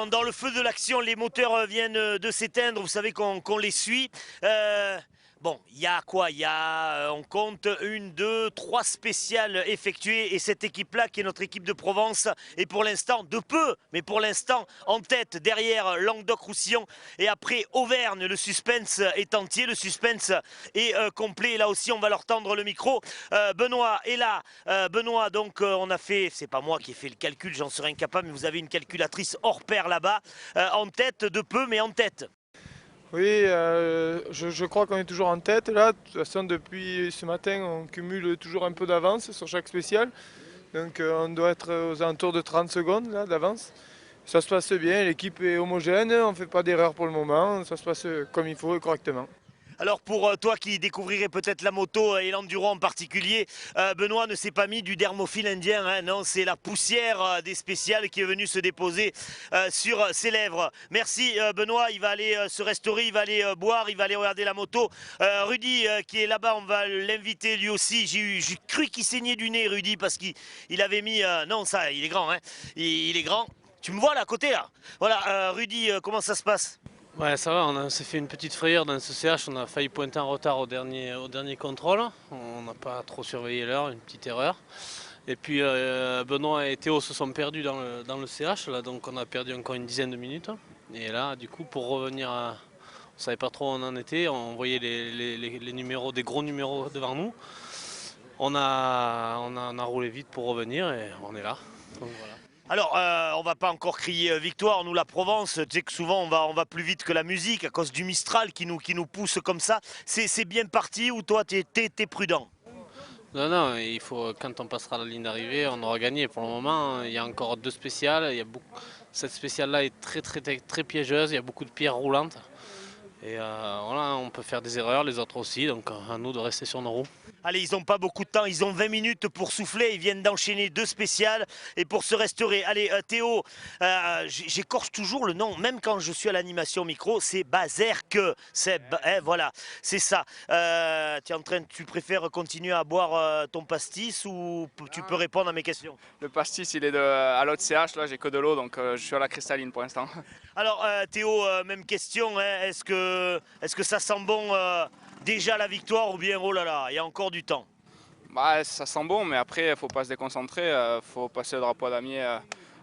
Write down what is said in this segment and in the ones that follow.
dans le feu de l'action, les moteurs viennent de s'éteindre, vous savez qu'on les suit. Bon, il y a quoi? Il y a, on compte 1, 2, 3 spéciales effectuées et cette équipe-là, qui est notre équipe de Provence, est pour l'instant de peu, mais pour l'instant en tête derrière Languedoc-Roussillon et après Auvergne. Le suspense est entier, le suspense est complet. Et là aussi, on va leur tendre le micro. Benoît est là. Benoît, donc on a fait, c'est pas moi qui ai fait le calcul, j'en serais incapable, mais vous avez une calculatrice hors pair là-bas, en tête de peu, mais en tête. Oui, je crois qu'on est toujours en tête là. De toute façon, depuis ce matin, on cumule toujours un peu d'avance sur chaque spécial. Donc on doit être aux alentours de 30 secondes là d'avance. Ça se passe bien, l'équipe est homogène, on ne fait pas d'erreur pour le moment, ça se passe comme il faut et correctement. Alors pour toi qui découvrirais peut-être la moto et l'enduro en particulier, Benoît ne s'est pas mis du dermophile indien, hein, non, c'est la poussière des spéciales qui est venue se déposer sur ses lèvres. Merci Benoît, il va aller se restaurer, il va aller boire, il va aller regarder la moto. Rudy qui est là-bas, on va l'inviter lui aussi. J'ai cru qu'il saignait du nez Rudy parce qu'il avait mis... non ça, il est grand, hein, il est grand. Tu me vois là à côté là. Voilà, Rudy, comment ça se passe? Ouais, ça va, on s'est fait une petite frayeur dans ce CH, on a failli pointer en retard au dernier contrôle. On n'a pas trop surveillé l'heure, une petite erreur. Et puis Benoît et Théo se sont perdus dans le CH, là, donc on a perdu encore une dizaine de minutes. Et là, du coup, pour revenir, on ne savait pas trop où on en était, on voyait les numéros, des gros numéros devant nous. On a roulé vite pour revenir et on est là. Donc, voilà. Alors, on va pas encore crier victoire, nous la Provence, tu sais que souvent on va plus vite que la musique à cause du Mistral qui nous pousse comme ça. C'est bien parti ou toi t'es prudent? Non, non, il faut, quand on passera la ligne d'arrivée, on aura gagné. Pour le moment, il y a encore 2 spéciales. Cette spéciale-là est très piégeuse, il y a beaucoup de pierres roulantes. Et voilà, on peut faire des erreurs, les autres aussi, donc à nous de rester sur nos roues. Allez, ils n'ont pas beaucoup de temps, ils ont 20 minutes pour souffler, ils viennent d'enchaîner 2 spéciales et pour se restaurer. Allez, Théo, j'écorche toujours le nom, même quand je suis à l'animation micro, c'est Bazerque. Voilà, c'est ça. Tu préfères continuer à boire ton pastis ou tu peux répondre à mes questions? Le pastis, il est à l'autre CH, là j'ai que de l'eau, donc je suis à la cristalline pour l'instant. Alors Théo, même question, hein, est-ce que ça sent bon déjà la victoire ou bien oh là là, il y a encore du temps? Bah, ça sent bon, mais après il ne faut pas se déconcentrer, il faut passer le drapeau à damier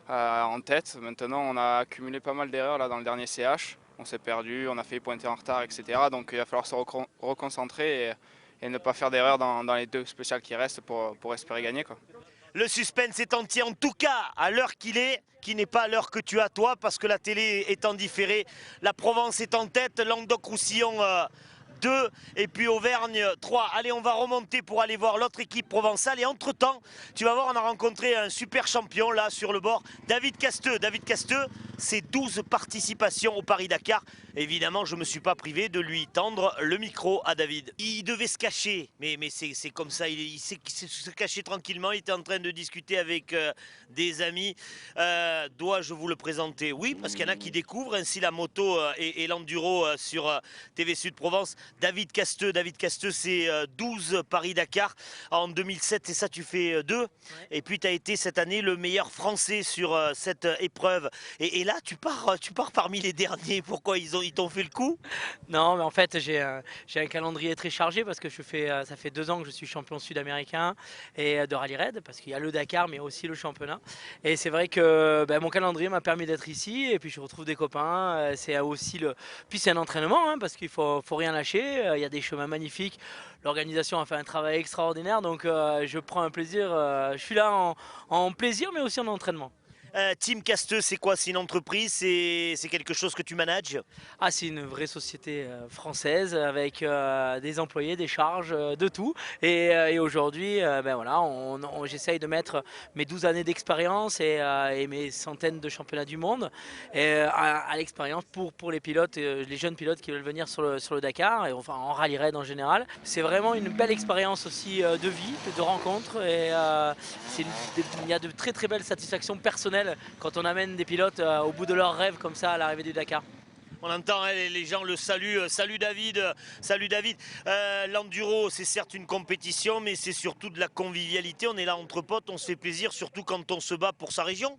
en tête. Maintenant on a accumulé pas mal d'erreurs là dans le dernier CH, on s'est perdu, on a failli pointer en retard, etc. Donc il va falloir se reconcentrer et ne pas faire d'erreurs dans les 2 spéciales qui restent pour espérer gagner, quoi. Le suspense est entier, en tout cas à l'heure qu'il est, qui n'est pas l'heure que tu as toi, parce que la télé est en différé. La Provence est en tête, Languedoc-Roussillon 2, et puis Auvergne 3. Allez, on va remonter pour aller voir l'autre équipe provençale. Et entre-temps, tu vas voir, on a rencontré un super champion là sur le bord, David Casteux. David Casteux, c'est 12 participations au Paris-Dakar. Évidemment, je ne me suis pas privé de lui tendre le micro à David. Il devait se cacher, mais c'est comme ça, il s'est se cacher tranquillement. Il était en train de discuter avec des amis. Dois-je vous le présenter? Oui, parce qu'il y en a qui découvrent ainsi la moto et l'enduro sur TV Sud Provence. David Casteux, c'est 12 Paris-Dakar en 2007, et ça tu fais 2. Ouais. Et puis tu as été cette année le meilleur français sur cette épreuve. Et là, tu pars parmi les derniers. Pourquoi ils t'ont fait le coup? Non, mais en fait, j'ai un calendrier très chargé parce que ça fait 2 ans que je suis champion sud-américain et de rallye raid, parce qu'il y a le Dakar, mais aussi le championnat. Et c'est vrai que mon calendrier m'a permis d'être ici, et puis je retrouve des copains. C'est aussi puis c'est un entraînement, hein, parce qu'il faut rien lâcher. Il y a des chemins magnifiques. L'organisation a fait un travail extraordinaire, donc je prends un plaisir. Je suis là en plaisir, mais aussi en entraînement. Team Casteux, c'est quoi? C'est une entreprise? C'est quelque chose que tu manages? Ah, c'est une vraie société française avec des employés, des charges, de tout. Et aujourd'hui, voilà, j'essaye de mettre mes 12 années d'expérience et mes centaines de championnats du monde à l'expérience pour les pilotes, les jeunes pilotes qui veulent venir sur le Dakar, et enfin en rallye raid en général. C'est vraiment une belle expérience aussi de vie, de rencontres, et il y a de très très belles satisfactions personnelles quand on amène des pilotes au bout de leurs rêves comme ça à l'arrivée du Dakar. On entend hein, les gens le saluent. Salut David, salut David. L'enduro, c'est certes une compétition, mais c'est surtout de la convivialité. On est là entre potes, on se fait plaisir, surtout quand on se bat pour sa région.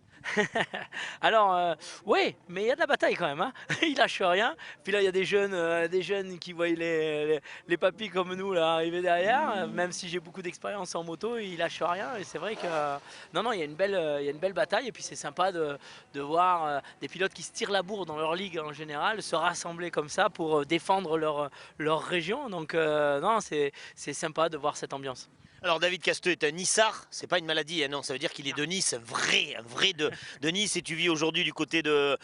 Alors, oui, mais il y a de la bataille quand même, hein. Il lâche rien. Puis là, il y a des jeunes qui voient les papis comme nous là, arriver derrière. Même si j'ai beaucoup d'expérience en moto, ils lâchent rien. Et c'est vrai que non, il y a une belle bataille. Et puis c'est sympa de voir des pilotes qui se tirent la bourre dans leur ligue en général, se rassembler comme ça pour défendre leur région. Donc non, c'est sympa de voir cette ambiance. Alors David Casteux est un Nissard, c'est pas une maladie, hein, non, ça veut dire qu'il est de Nice, un vrai de Nice, et tu vis aujourd'hui du côté de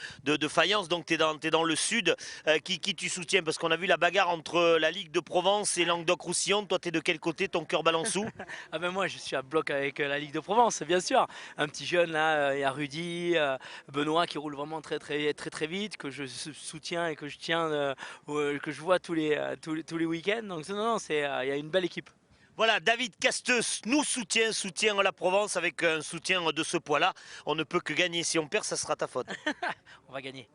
Fayence, donc tu es dans le sud. Qui tu soutiens? Parce qu'on a vu la bagarre entre la Ligue de Provence et Languedoc-Roussillon. Toi, tu es de quel côté? Ton cœur balance où? Ah ben moi je suis à bloc avec la Ligue de Provence, bien sûr. Un petit jeune là, il y a Rudy, Benoît qui roule vraiment très vite, que je soutiens et que je tiens, que je vois tous les week-ends. Donc non, il y a une belle équipe. Voilà, David Casteux nous soutient la Provence avec un soutien de ce poids-là. On ne peut que gagner. Si on perd, ça sera ta faute. On va gagner.